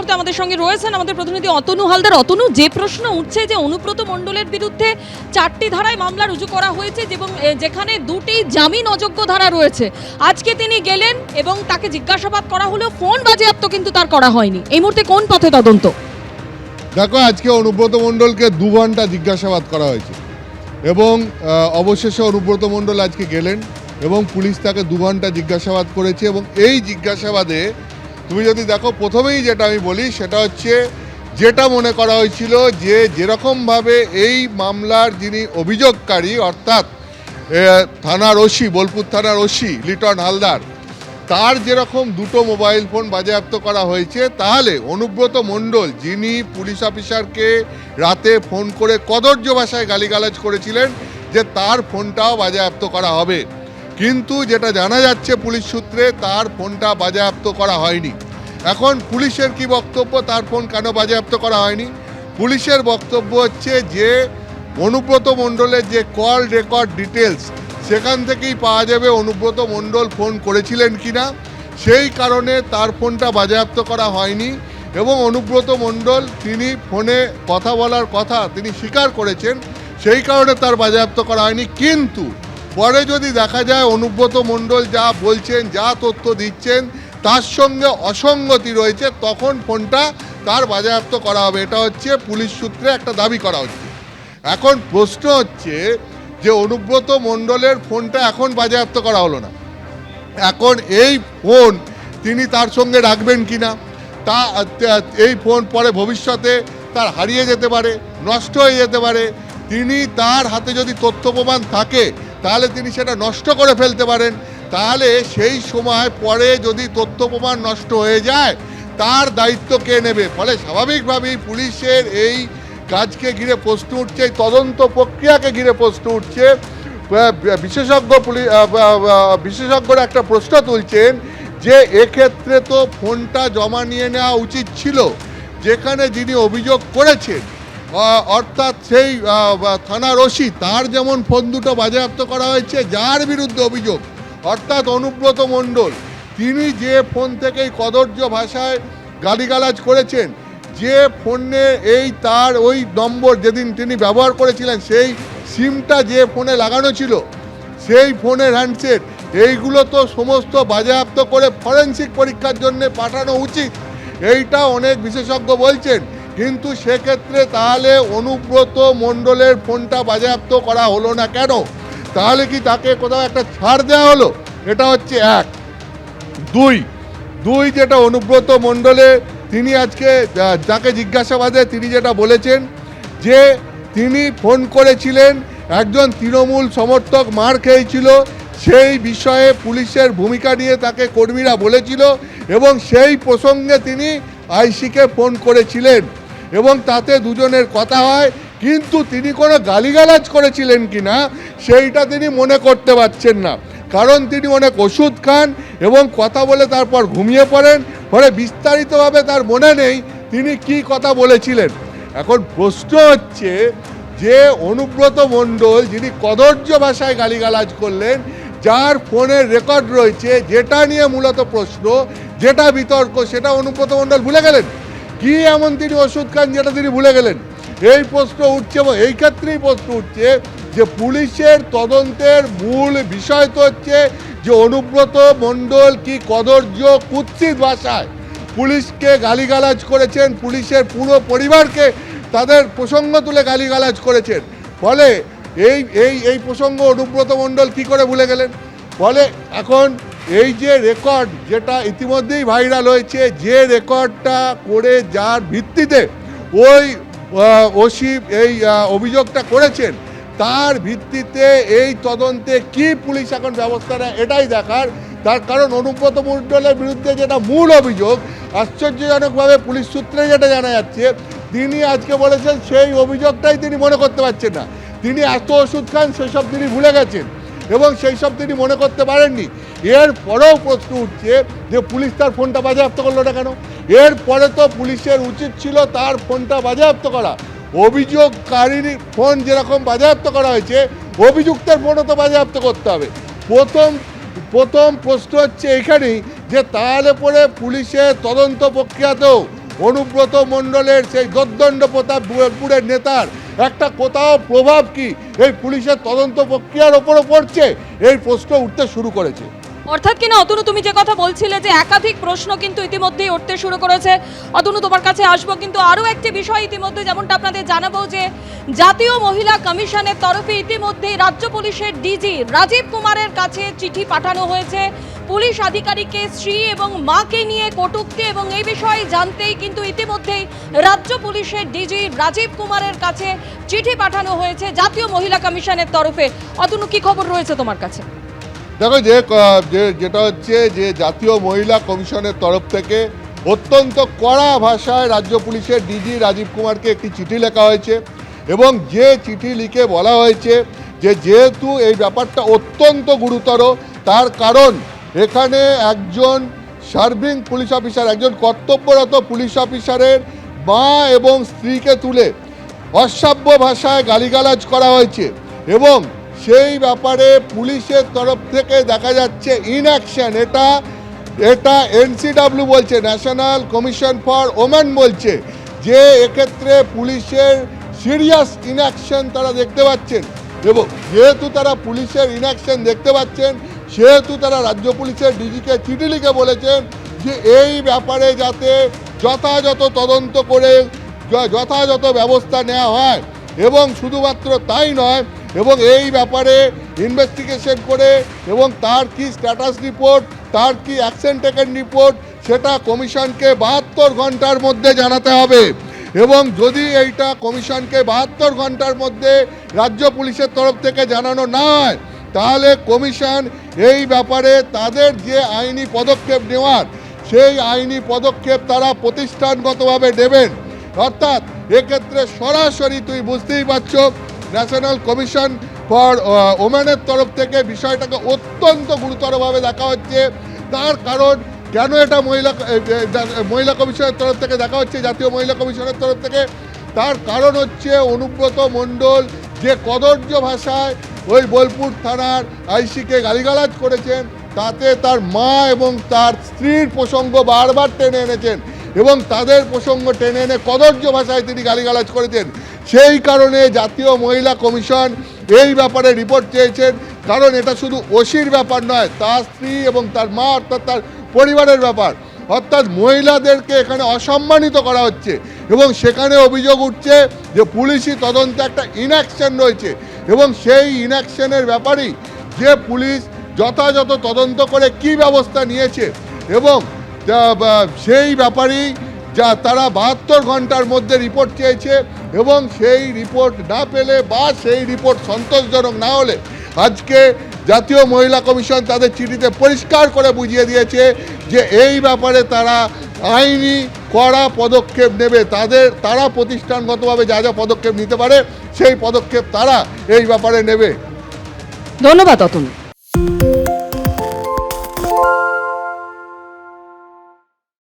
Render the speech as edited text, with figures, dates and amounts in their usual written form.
মুহূর্তে আমাদের সঙ্গে রয়েছেন আমাদের প্রতিনিধি অতনু হালদার। অতনু, যে প্রশ্ন উঠছে যে অনুব্রত মণ্ডলের বিরুদ্ধে 4টি ধারায় মামলা রুজু করা হয়েছে এবং যেখানে 2টি জামিন অযোগ্য ধারা রয়েছে, আজকে তিনি গেলেন এবং তাকে জিজ্ঞাসাবাদ করা হলো, ফোন বাজেয়াপ্ত কিন্তু তার করা হয়নি। এই মুহূর্তে কোন পথে তদন্ত? দেখো, আজকে অনুব্রত মণ্ডলকে 2 ঘন্টা জিজ্ঞাসাবাদ করা হয়েছে এবং অবশেষে অনুব্রত মণ্ডল আজকে গেলেন এবং পুলিশ তাকে 2 ঘন্টা জিজ্ঞাসাবাদ করেছে। এবং এই জিজ্ঞাসাবাদে তুমি যদি দেখো, প্রথমেই যেটা আমি বলি সেটা হচ্ছে, যেটা মনে করা হয়েছিল যে যেরকমভাবে এই মামলার যিনি অভিযোগকারী অর্থাৎ থানার ওসি, বোলপুর থানার ওসি লিটন হালদার, তার যেরকম 2টো মোবাইল ফোন বাজেয়াপ্ত করা হয়েছে, তাহলে অনুব্রত মণ্ডল যিনি পুলিশ অফিসারকে রাতে ফোন করে কদর্য ভাষায় গালিগালাজ করেছিলেন, যে তার ফোনটাও বাজেয়াপ্ত করা হবে। কিন্তু যেটা জানা যাচ্ছে পুলিশ সূত্রে, তার ফোনটা বাজেয়াপ্ত করা হয়নি। এখন পুলিশের কি বক্তব্য, তার ফোন কেন বাজেয়াপ্ত করা হয়নি? পুলিশের বক্তব্য হচ্ছে যে অনুব্রত মণ্ডলের যে কল রেকর্ড ডিটেলস, সেখান থেকেই পাওয়া যাবে অনুব্রত মণ্ডল ফোন করেছিলেন কিনা। সেই কারণে তার ফোনটা বাজেয়াপ্ত করা হয়নি এবং অনুব্রত মণ্ডল তিনি ফোনে কথা বলার কথা তিনি স্বীকার করেছেন, সেই কারণে তার বাজেয়াপ্ত করা হয়নি। কিন্তু পরে যদি দেখা যায় অনুব্রত মণ্ডল যা বলছেন, যা তথ্য দিচ্ছেন, তার সঙ্গে অসঙ্গতি রয়েছে, তখন ফোনটা তার বাজেয়াপ্ত করা হবে। এটা হচ্ছে পুলিশ সূত্রে একটা দাবি করা হচ্ছে। এখন প্রশ্ন হচ্ছে যে অনুব্রত মণ্ডলের ফোনটা এখন বাজেয়াপ্ত করা হলো না, এখন এই ফোন তিনি তার সঙ্গে রাখবেন কিনা, এই ফোন পরে ভবিষ্যতে তার হারিয়ে যেতে পারে, নষ্ট হয়ে যেতে পারে। তিনি তার হাতে যদি তথ্য প্রমাণ থাকে, তাহলে তিনি সেটা নষ্ট করে ফেলতে পারেন। তাহলে সেই সময় পরে যদি তথ্য প্রমাণ নষ্ট হয়ে যায়, তার দায়িত্ব কে নেবে? ফলে স্বাভাবিকভাবেই পুলিশের এই কাজকে ঘিরে প্রশ্ন উঠছে, এই তদন্ত প্রক্রিয়াকে ঘিরে প্রশ্ন উঠছে। বিশেষজ্ঞরা একটা প্রশ্ন তুলছেন যে এক্ষেত্রে তো ফোনটা জমা নিয়ে নেওয়া উচিত ছিল, যেখানে যিনি অভিযোগ করেছেন অর্থাৎ সেই থানার ওসি, তার যেমন ফোন 2টো বাজেয়াপ্ত করা হয়েছে, যার বিরুদ্ধে অভিযোগ অর্থাৎ অনুব্রত মণ্ডল, তিনি যে ফোন থেকেই কদর্য ভাষায় গালিগালাজ করেছেন, যে ফোনে এই তার ওই নম্বর যেদিন তিনি ব্যবহার করেছিলেন, সেই সিমটা যে ফোনে লাগানো ছিল, সেই ফোনের হ্যান্ডসেট, এইগুলো তো সমস্ত বাজেয়াপ্ত করে ফরেনসিক পরীক্ষার জন্য পাঠানো উচিত, এইটা অনেক বিশেষজ্ঞ বলছেন। কিন্তু সেক্ষেত্রে তাহলে অনুব্রত মণ্ডলের ফোনটা বাজেয়াপ্ত করা হলো না কেন? তাহলে কি তাকে কোথাও একটা ছাড় দেওয়া হলো? এটা হচ্ছে এক। দুই যেটা অনুব্রত মণ্ডলে তিনি আজকে যাকে জিজ্ঞাসাবাদে তিনি যেটা বলেছেন যে তিনি ফোন করেছিলেন, একজন তৃণমূল সমর্থক মার খেয়েছিল, সেই বিষয়ে পুলিশের ভূমিকা নিয়ে তাকে কর্মীরা বলেছিল এবং সেই প্রসঙ্গে তিনি আইসিকে ফোন করেছিলেন এবং তাতে দুজনের কথা হয়। কিন্তু তিনি কোনো গালিগালাজ করেছিলেন কিনা সেইটা তিনি মনে করতে পারছেন না, কারণ তিনি অনেক ওষুধ খান এবং কথা বলে তারপর ঘুমিয়ে পড়েন, ফলে বিস্তারিতভাবে তার মনে নেই তিনি কি কথা বলেছিলেন। এখন প্রশ্ন হচ্ছে যে অনুব্রত মণ্ডল যিনি কদর্য ভাষায় গালিগালাজ করলেন, যার ফোনের রেকর্ড রয়েছে, যেটা নিয়ে মূলত প্রশ্ন, যেটা বিতর্ক, সেটা অনুব্রত মণ্ডল ভুলে গেলেন? কি এমন তিনি ওষুধ খান যেটা তিনি ভুলে গেলেন? এই প্রশ্ন উঠছে এবং এই ক্ষেত্রেই প্রশ্ন উঠছে যে পুলিশের তদন্তের মূল বিষয় তো হচ্ছে যে অনুব্রত মণ্ডল কি কদর্য কুৎসিত ভাষায় পুলিশকে গালিগালাজ করেছেন, পুলিশের পুরো পরিবারকে তাদের প্রসঙ্গ তুলে গালিগালাজ করেছেন। ফলে এই প্রসঙ্গ অনুব্রত মণ্ডল কি করে ভুলে গেলেন? ফলে এখন এই যে রেকর্ড, যেটা ইতিমধ্যেই ভাইরাল হয়েছে, যে রেকর্ডটা করে যার ভিত্তিতে ওই ওসি এই অভিযোগটা করেছেন, তার ভিত্তিতে এই তদন্তে কি পুলিশ এখন ব্যবস্থা নেয় এটাই দেখার। তার কারণ অনুব্রত মণ্ডলের বিরুদ্ধে যেটা মূল অভিযোগ, আশ্চর্যজনকভাবে পুলিশ সূত্রে যেটা জানা যাচ্ছে, তিনি আজকে বলেছেন সেই অভিযোগটাই তিনি মনে করতে পারছেন না। তিনি এত ওষুধ খান সেসব তিনি ভুলে গেছেন এবং সেই সব তিনি মনে করতে পারেননি। এর পরেও প্রশ্ন উঠছে যে পুলিশ তার ফোনটা বাজেয়াপ্ত করলো না কেন? এরপরে তো পুলিশের উচিত ছিল তার ফোনটা বাজেয়াপ্ত করা। অভিযোগকারীর ফোন যেরকম বাজেয়াপ্ত করা হয়েছে, অভিযুক্তের ফোনও তো বাজেয়াপ্ত করতে হবে। প্রথম প্রশ্ন হচ্ছে এখানেই যে তাহলে পরে পুলিশের তদন্ত প্রক্রিয়াতেও অনুব্রত মণ্ডলের সেই দোর্দণ্ড প্রতাপ বুড়ের নেতার একটা কোথাও প্রভাব কি এই পুলিশের তদন্ত প্রক্রিয়ার ওপরও পড়ছে, এই প্রশ্ন উঠতে শুরু করেছে। অর্থাৎ কিনা অতনু, তুমি যে কথা বলছিলে যে একাধিক প্রশ্ন কিন্তু ইতিমধ্যেই উঠতে শুরু করেছে, অতনু তোমার কাছে আসবো, কিন্তু আরও একটি বিষয় ইতিমধ্যে যেমনটা আপনাদের জানাবো যে জাতীয় মহিলা কমিশনের তরফে ইতিমধ্যেই রাজ্য পুলিশের ডিজি রাজীব কুমারের কাছে চিঠি পাঠানো হয়েছে। পুলিশ আধিকারিকের স্ত্রী এবং মাকে নিয়ে কটূক্তি এবং এই বিষয়ে জানতেই কিন্তু ইতিমধ্যেই রাজ্য পুলিশের ডিজি রাজীব কুমারের কাছে চিঠি পাঠানো হয়েছে জাতীয় মহিলা কমিশনের তরফে। অতনু, কি খবর রয়েছে তোমার কাছে? দেখো, যেটা হচ্ছে যে জাতীয় মহিলা কমিশনের তরফ থেকে অত্যন্ত কড়া ভাষায় রাজ্য পুলিশের ডিজি রাজীব কুমারকে একটি চিঠি লেখা হয়েছে এবং যে চিঠি লিখে বলা হয়েছে যে যেহেতু এই ব্যাপারটা অত্যন্ত গুরুতর, তার কারণ এখানে একজন সার্ভিং পুলিশ অফিসার, একজন কর্তব্যরত পুলিশ অফিসারের মা এবং স্ত্রীকে তুলে অসভ্য ভাষায় গালিগালাজ করা হয়েছে এবং সেই ব্যাপারে পুলিশের তরফ থেকে দেখা যাচ্ছে ইনঅ্যাকশন। এটা এনসিডব্লিউ বলছে, ন্যাশনাল কমিশন ফর ওমেন বলছে যে এক্ষেত্রে পুলিশের সিরিয়াস ইনঅ্যাকশন তারা দেখতে পাচ্ছেন এবং যেহেতু তারা পুলিশের ইনঅ্যাকশন দেখতে পাচ্ছেন সেহেতু তারা রাজ্য পুলিশের ডিজিকে চিঠি লিখে বলেছেন যে এই ব্যাপারে যাতে যথাযথ তদন্ত করে যথাযথ ব্যবস্থা নেওয়া হয় এবং শুধুমাত্র তাই নয়, এবং এই ব্যাপারে ইনভেস্টিগেশন করে এবং তার কি স্ট্যাটাস রিপোর্ট, তার কি অ্যাকশন টেকেন রিপোর্ট, সেটা কমিশনকে 72 ঘন্টার মধ্যে জানাতে হবে এবং যদি এইটা কমিশনকে 72 ঘন্টার মধ্যে রাজ্য পুলিশের তরফ থেকে জানানো না হয় তাহলে কমিশন এই ব্যাপারে তাদের যে আইনি পদক্ষেপ নেওয়ার সেই আইনি পদক্ষেপ তারা প্রতিষ্ঠানগতভাবে নেবেন। অর্থাৎ এক্ষেত্রে সরাসরি তুমি বুঝতেই পারছো ন্যাশনাল কমিশন ফর ওমেনের তরফ থেকে বিষয়টাকে অত্যন্ত গুরুতরভাবে দেখা হচ্ছে। তার কারণ কেন এটা মহিলা কমিশনের তরফ থেকে দেখা হচ্ছে, জাতীয় মহিলা কমিশনের তরফ থেকে, তার কারণ হচ্ছে অনুব্রত মণ্ডল যে কদর্য ভাষায় ওই বোলপুর থানার আইসিকে গালিগালাজ করেছেন তাতে তার মা এবং তার স্ত্রীর প্রসঙ্গ বারবার টেনে এনেছেন এবং তাদের প্রসঙ্গ টেনে এনে কদর্য ভাষায় তিনি গালিগালাজ করেছেন। সেই কারণে জাতীয় মহিলা কমিশন এই ব্যাপারে রিপোর্ট চেয়েছেন, কারণ এটা শুধু ওসির ব্যাপার নয়, তার স্ত্রী এবং তার মা অর্থাৎ তার পরিবারের ব্যাপার। অর্থাৎ মহিলাদেরকে এখানে অসম্মানিত করা হচ্ছে এবং সেখানে অভিযোগ উঠছে যে পুলিশি তদন্তে একটা ইনঅ্যাকশন রয়েছে এবং সেই ইনঅ্যাকশনের ব্যাপারেই যে পুলিশ যথাযথ তদন্ত করে কি ব্যবস্থা নিয়েছে এবং সেই ব্যাপারেই যা তারা 72 ঘন্টার মধ্যে রিপোর্ট চেয়েছে এবং সেই রিপোর্ট না পেলে বা সেই রিপোর্ট সন্তোষজনক না হলে আজকে জাতীয় মহিলা কমিশন তাদের চিঠিতে পরিষ্কার করে বুঝিয়ে দিয়েছে যে এই ব্যাপারে তারা আইনি কড়া পদক্ষেপ নেবে। তারা প্রতিষ্ঠানগতভাবে যা যা পদক্ষেপ নিতে পারে সেই পদক্ষেপ তারা এই ব্যাপারে নেবে। ধন্যবাদ অতনু।